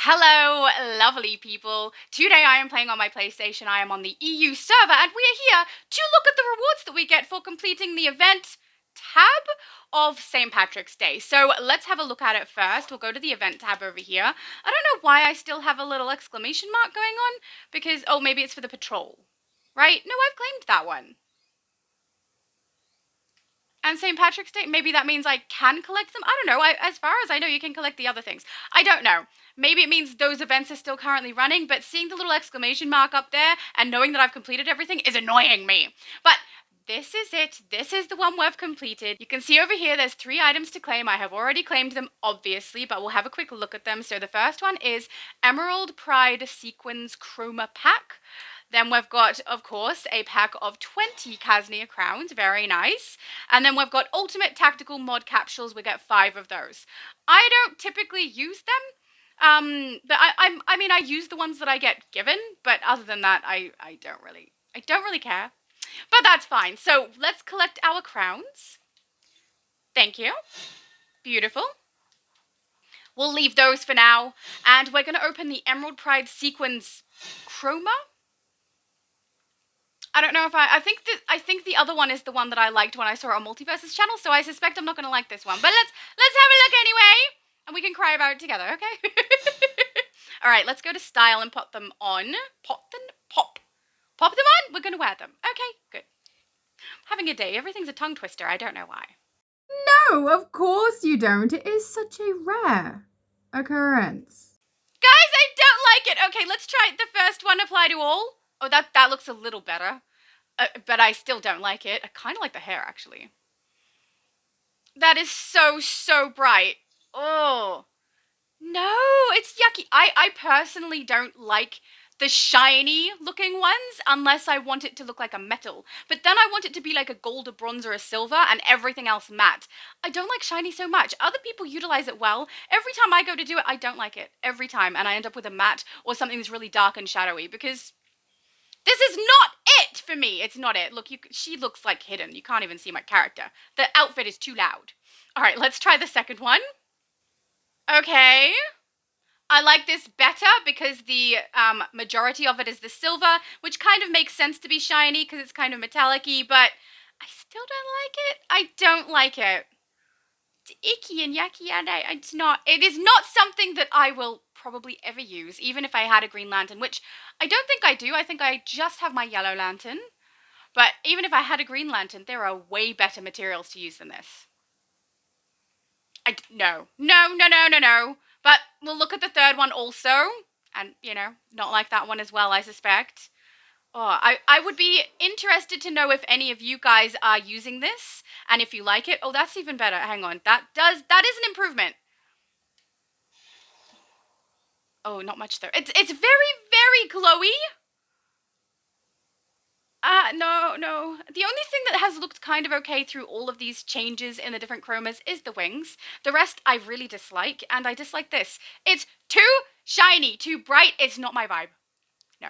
Hello, lovely people. Today I am playing on my PlayStation. I am on the EU server, and we are here to look at the rewards that we get for completing the event tab of St. Patrick's Day. So let's have a look at it first. We'll go to the event tab over here. I don't know why I still have a little exclamation mark going on, because, oh, maybe it's for the patrol, right? No, I've claimed that one. And St. Patrick's Day, maybe that means I can collect them? I don't know. As far as I know, you can collect the other things. I don't know. Maybe it means those events are still currently running, but seeing the little exclamation mark up there and knowing that I've completed everything is annoying me. But this is it. This is the one we've completed. You can see over here there's 3 items to claim. I have already claimed them, obviously, but we'll have a quick look at them. So the first one is Emerald Pride Sequins Chroma Pack. Then we've got, of course, a pack of 20 Casnia crowns. Very nice. And then we've got Ultimate Tactical Mod Capsules. We get 5 of those. I don't typically use them. But I mean, I use the ones that I get given. But other than that, I don't really care. But that's fine. So let's collect our crowns. Thank you. Beautiful. We'll leave those for now. And we're going to open the Emerald Pride Sequins Chroma. I don't know if I think the other one is the one that I liked when I saw it on Multiverse's channel, so I suspect I'm not gonna like this one. But let's have a look anyway, and we can cry about it together, okay? All right, let's go to style and pop them on. Pop them on. We're gonna wear them. Okay, good. Having a day. Everything's a tongue twister. I don't know why. No, of course you don't. It is such a rare occurrence. Guys, I don't like it. Okay, let's try the first one. Apply to all. Oh, that looks a little better. But I still don't like it. I kind of like the hair, actually. That is so bright. Oh. No, it's yucky. I personally don't like the shiny looking ones unless I want it to look like a metal. But then I want it to be like a gold, a bronze, or a silver, and everything else matte. I don't like shiny so much. Other people utilize it well. Every time I go to do it, I don't like it. Every time. And I end up with a matte or something that's really dark and shadowy because this is not it for me. It's not it. Look, she looks like hidden. You can't even see my character. The outfit is too loud. All right, let's try the second one. Okay. I like this better because the majority of it is the silver, which kind of makes sense to be shiny because it's kind of metallic-y, but I still don't like it. I don't like it. It's icky and yucky, and it is not something that I will probably ever use, even if I had a green lantern, which I don't think I do. I think I just have my yellow lantern. But even if I had a green lantern, there are way better materials to use than this. No. But we'll look at the third one also. And, not like that one as well, I suspect. Oh, I would be interested to know if any of you guys are using this. And if you like it. Oh, that's even better. Hang on. That is an improvement. Oh, not much though. It's very glowy. No. The only thing that has looked kind of okay through all of these changes in the different chromas is the wings. The rest I really dislike, and I dislike this. It's too shiny, too bright. It's not my vibe. No.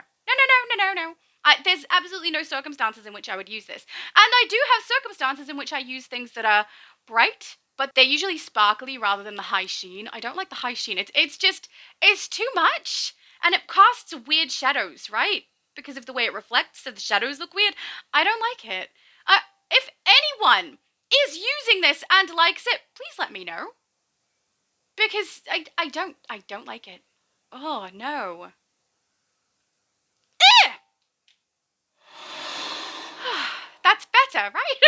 There's absolutely no circumstances in which I would use this. And I do have circumstances in which I use things that are bright, but they're usually sparkly rather than the high sheen. I don't like the high sheen. It's too much, and it casts weird shadows, right? Because of the way it reflects, so the shadows look weird. I don't like it. If anyone is using this and likes it, please let me know. Because I don't like it. Oh, no. That's better, right?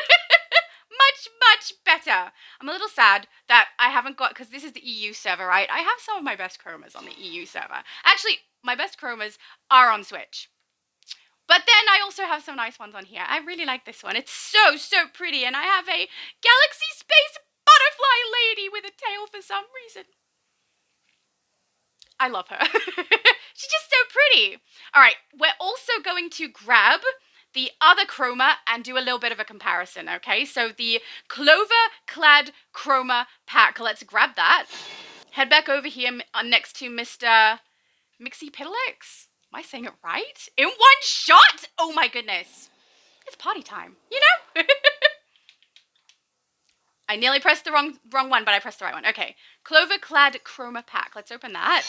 Much better. I'm a little sad that I haven't got, because this is the EU server, right? I have some of my best chromas on the EU server. Actually, my best chromas are on Switch. But then I also have some nice ones on here. I really like this one. It's so pretty. And I have a galaxy space butterfly lady with a tail for some reason. I love her. She's just so pretty. All right, we're also going to grab the other chroma and do a little bit of a comparison, okay? So the Clover Clad Chroma pack. Let's grab that. Head back over here next to Mr. Mixie Piddlex. Am I saying it right? In one shot? Oh my goodness. It's party time, you know? I nearly pressed the wrong one, but I pressed the right one. Okay. Clover Clad Chroma Pack. Let's open that.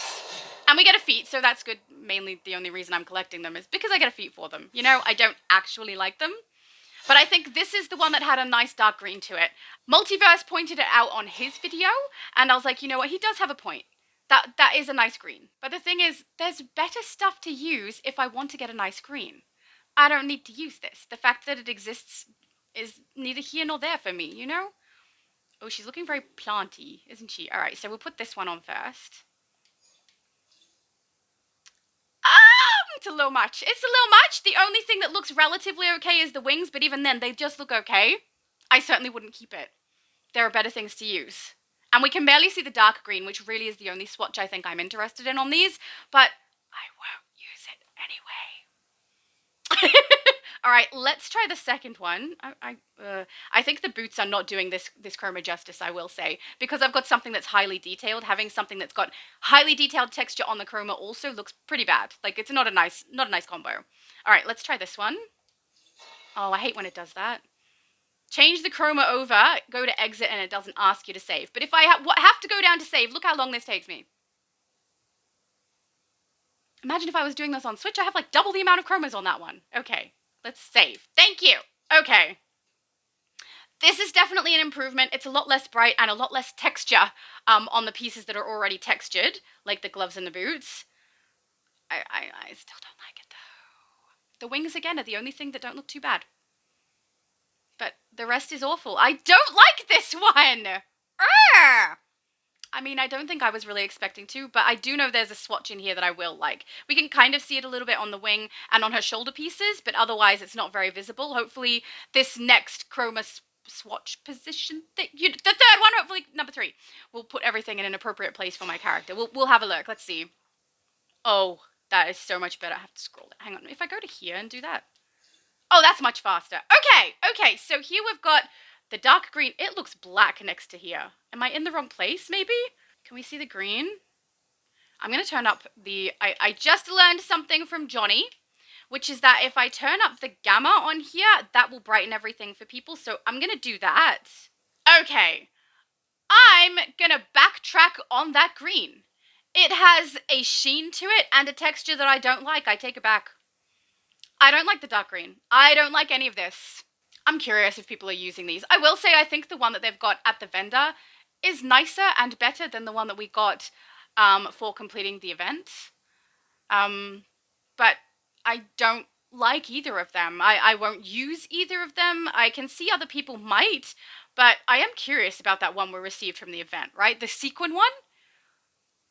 And we get a feat, so that's good. Mainly the only reason I'm collecting them is because I get a feat for them. You know, I don't actually like them. But I think this is the one that had a nice dark green to it. Multiverse pointed it out on his video, and I was like, you know what, he does have a point. That is a nice green. But the thing is, there's better stuff to use if I want to get a nice green. I don't need to use this. The fact that it exists is neither here nor there for me, you know? Oh, she's looking very planty, isn't she? All right, so we'll put this one on first. It's a little much. It's a little much. The only thing that looks relatively okay is the wings, but even then, they just look okay. I certainly wouldn't keep it. There are better things to use. And we can barely see the dark green, which really is the only swatch I think I'm interested in on these, but I won't use it anyway. All right, let's try the second one. I think the boots are not doing this chroma justice, I will say, because I've got something that's highly detailed. Having something that's got highly detailed texture on the chroma also looks pretty bad. Like, it's not a nice combo. All right, let's try this one. Oh, I hate when it does that. Change the chroma over, go to exit, and it doesn't ask you to save. But if I have to go down to save, look how long this takes me. Imagine if I was doing this on Switch. I have like double the amount of chromas on that one. Okay, let's save. Thank you. Okay. This is definitely an improvement. It's a lot less bright and a lot less texture on the pieces that are already textured, like the gloves and the boots. I still don't like it, though. The wings, again, are the only thing that don't look too bad. But the rest is awful. I don't like this one! Arrgh! I mean, I don't think I was really expecting to, but I do know there's a swatch in here that I will like. We can kind of see it a little bit on the wing and on her shoulder pieces, but otherwise it's not very visible. Hopefully this next chroma swatch position thing, the third one, hopefully number 3, will put everything in an appropriate place for my character. We'll have a look. Let's see. Oh, that is so much better. I have to scroll it. Hang on. If I go to here and do that. Oh, that's much faster. Okay, so here we've got the dark green. It looks black next to here. Am I in the wrong place, maybe? Can we see the green? I'm going to turn up the... I just learned something from Johnny, which is that if I turn up the gamma on here, that will brighten everything for people. So I'm going to do that. Okay. I'm going to backtrack on that green. It has a sheen to it and a texture that I don't like. I take it back. I don't like the dark green. I don't like any of this. I'm curious if people are using these. I will say I think the one that they've got at the vendor is nicer and better than the one that we got for completing the event. But I don't like either of them. I won't use either of them. I can see other people might, but I am curious about that one we received from the event, right? The sequin one?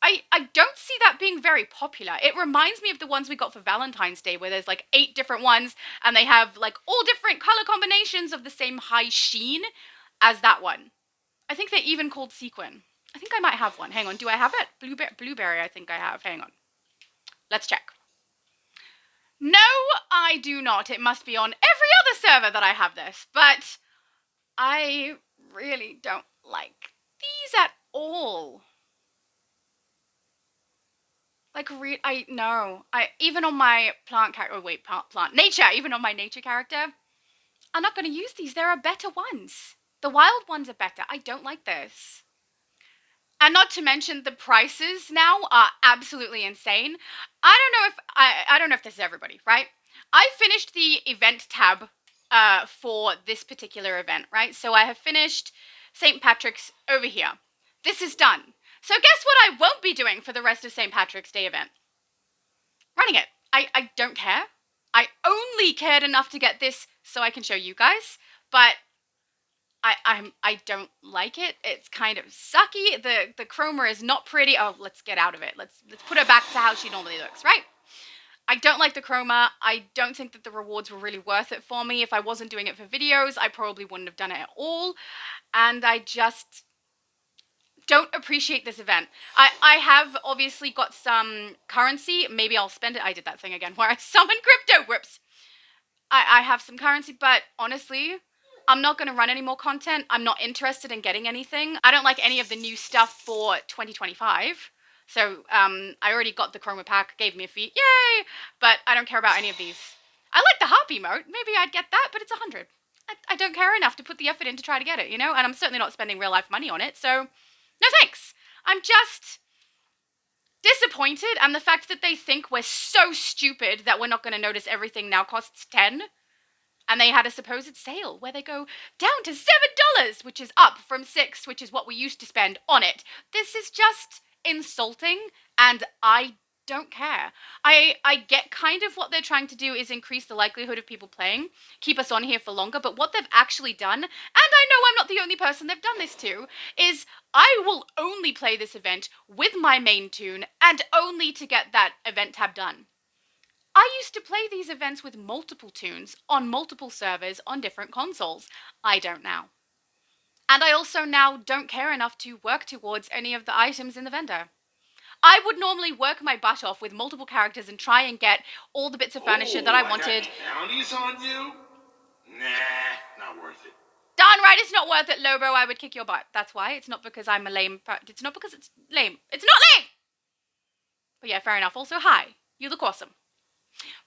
I don't see that being very popular. It reminds me of the ones we got for Valentine's Day, where there's like 8 different ones, and they have like all different color combinations of the same high sheen as that one. I think they're even called sequin. I think I might have one. Hang on, do I have it? Blueberry, I think I have. Hang on. Let's check. No, I do not. It must be on every other server that I have this, but I really don't like these at all. Like, even on my plant character, oh wait, nature, even on my nature character, I'm not going to use these. There are better ones. The wild ones are better. I don't like this. And not to mention the prices now are absolutely insane. I don't know if this is everybody, right? I finished the event tab for this particular event, right? So I have finished St. Patrick's over here. This is done. So guess what I won't be doing for the rest of St. Patrick's Day event? Running it. I don't care. I only cared enough to get this so I can show you guys, but I don't like it. It's kind of sucky. The chroma is not pretty. Oh, let's get out of it. Let's put her back to how she normally looks, right? I don't like the chroma. I don't think that the rewards were really worth it for me. If I wasn't doing it for videos, I probably wouldn't have done it at all. And I just don't appreciate this event. I have obviously got some currency. Maybe I'll spend it. I did that thing again where I summoned crypto. Whoops. I have some currency, but honestly, I'm not going to run any more content. I'm not interested in getting anything. I don't like any of the new stuff for 2025. So I already got the chroma pack, gave me a fee. Yay! But I don't care about any of these. I like the harp emote. Maybe I'd get that, but it's 100. I don't care enough to put the effort in to try to get it, you know? And I'm certainly not spending real life money on it, so no thanks. I'm just disappointed, and the fact that they think we're so stupid that we're not going to notice everything now costs 10. And they had a supposed sale where they go down to $7, which is up from 6, which is what we used to spend on it. This is just insulting, and I don't care. I get kind of what they're trying to do is increase the likelihood of people playing, keep us on here for longer, but what they've actually done, and I know I'm not the only person they've done this to, is I will only play this event with my main tune and only to get that event tab done. I used to play these events with multiple tunes on multiple servers on different consoles. I don't now. And I also now don't care enough to work towards any of the items in the vendor. I would normally work my butt off with multiple characters and try and get all the bits of furniture that I wanted. Bounties on you? Nah, not worth it. Darn right, it's not worth it, Lobo. I would kick your butt. That's why. It's not because I'm a lame. It's not because it's lame. It's not lame! But yeah, fair enough. Also, hi. You look awesome.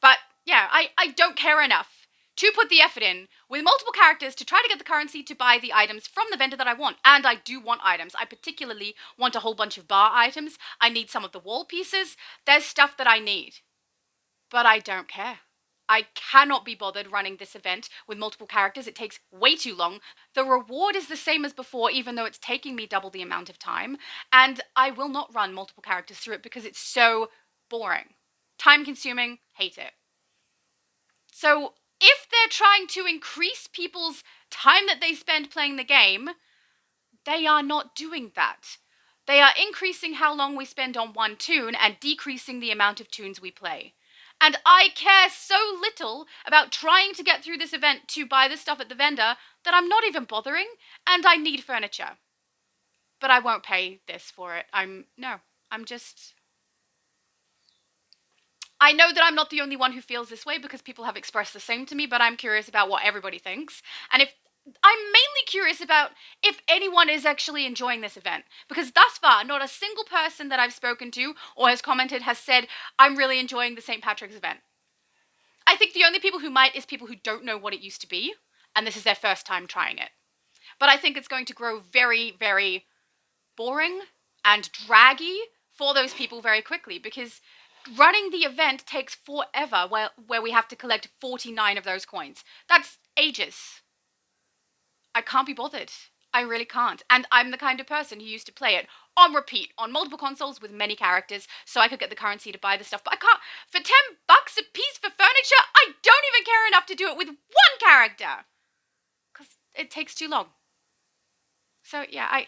But yeah, I don't care enough to put the effort in with multiple characters to try to get the currency to buy the items from the vendor that I want. And I do want items. I particularly want a whole bunch of bar items. I need some of the wall pieces. There's stuff that I need. But I don't care. I cannot be bothered running this event with multiple characters. It takes way too long. The reward is the same as before, even though it's taking me double the amount of time. And I will not run multiple characters through it because it's so boring. Time consuming, hate it. So if they're trying to increase people's time that they spend playing the game, they are not doing that. They are increasing how long we spend on one tune and decreasing the amount of tunes we play. And I care so little about trying to get through this event to buy the stuff at the vendor that I'm not even bothering, and I need furniture. But I won't pay this for it. I know that I'm not the only one who feels this way because people have expressed the same to me, but I'm curious about what everybody thinks. And I'm mainly curious about if anyone is actually enjoying this event. Because thus far, not a single person that I've spoken to or has commented has said, I'm really enjoying the St. Patrick's event. I think the only people who might is people who don't know what it used to be, and this is their first time trying it. But I think it's going to grow very, very boring and draggy for those people very quickly, because running the event takes forever, where we have to collect 49 of those coins. That's ages. I can't be bothered. I really can't. And I'm the kind of person who used to play it on repeat, on multiple consoles with many characters, so I could get the currency to buy the stuff. But I can't. For $10 a piece for furniture, I don't even care enough to do it with one character. Because it takes too long. So, yeah,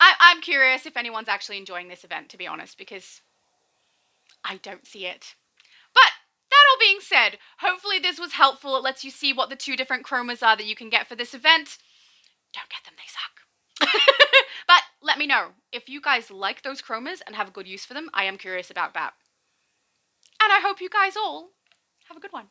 I'm curious if anyone's actually enjoying this event, to be honest, because I don't see it. But that all being said, hopefully this was helpful. It lets you see what the 2 different chromas are that you can get for this event. Don't get them, they suck. But let me know if you guys like those chromas and have a good use for them. I am curious about that. And I hope you guys all have a good one.